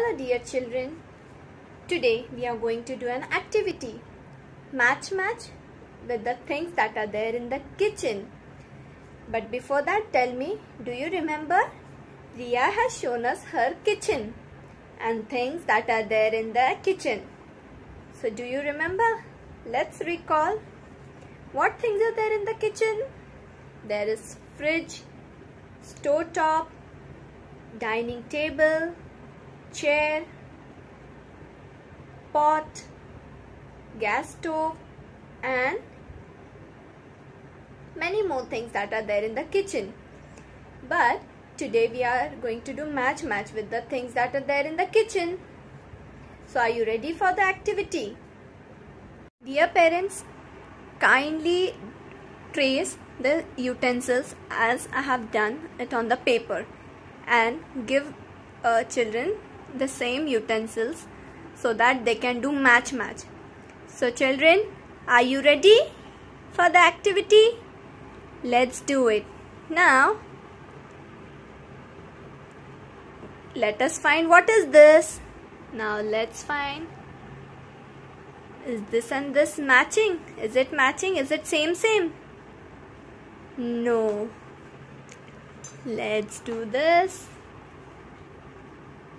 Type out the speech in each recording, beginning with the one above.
Hello dear children, today we are going to do an activity. Match with the things that are there in the kitchen. But before that, tell me, do you remember? Riya has shown us her kitchen and things that are there in the kitchen. So do you remember? Let's recall. What things are there in the kitchen? There is fridge, stove top, dining table, chair, pot, gas stove and many more things that are there in the kitchen. But today we are going to do match with the things that are there in the kitchen. So are you ready for the activity? Dear parents, kindly trace the utensils as I have done it on the paper and give children the same utensils so that they can do match. So children, are you ready for the activity? Let's do it. Now let us find what is this. Now let's find, is this and this matching? Is it matching? Is it same? No. Let's do this.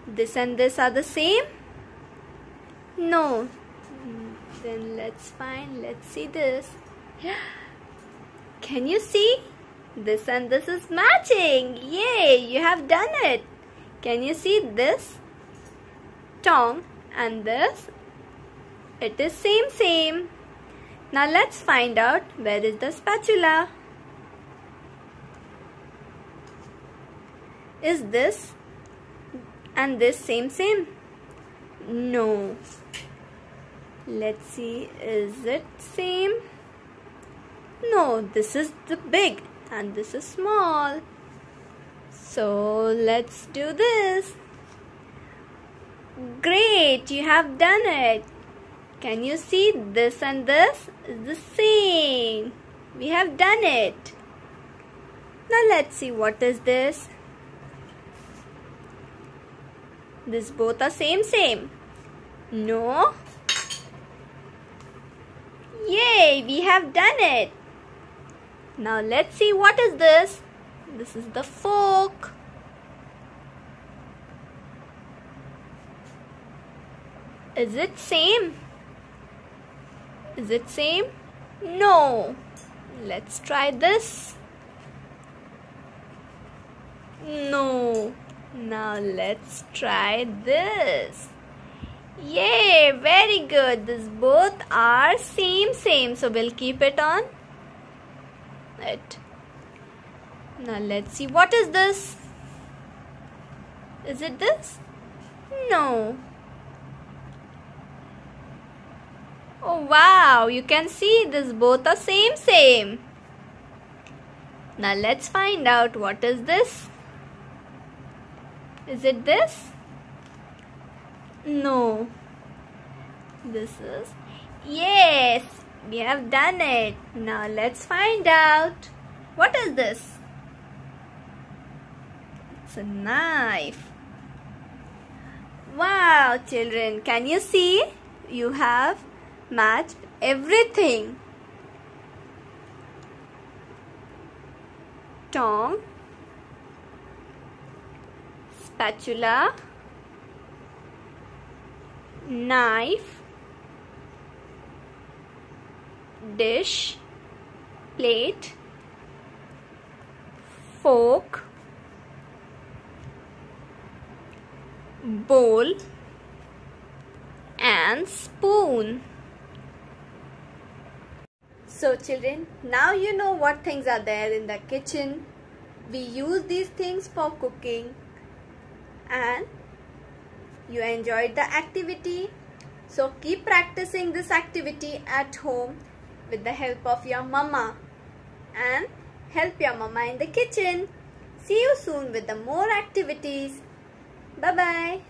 This and this are the same? No. Then let's see this. Can you see? This and this is matching. Yay, you have done it. Can you see this? Tongue and this? It is same. Now let's find out where is the spatula. Is this and this same? No. Let's see, is it same? No, this is the big and this is small. So let's do this. Great, you have done it. Can you see this and this is the same? We have done it. Now let's see, what is this? This both are same. No. Yay, we have done it. Now let's see, what is this? This is the fork. Is it same? No. Let's try this. No. Now let's try this. Yay, very good. This both are same. So we'll keep it on it. Now let's see, what is this? Is it this? No. Oh wow, you can see this both are same. Now let's find out, what is this? Is it this? No. This is, yes, we have done it. Now let's find out, what is this? It's a knife. Wow, children, can you see? You have matched everything. Tongue, spatula, knife, dish, plate, fork, bowl and spoon. So children, now you know what things are there in the kitchen. We use these things for cooking and you enjoyed the activity. So keep practicing this activity at home with the help of your mama and help your mama in the kitchen. See you soon with the more activities. Bye bye.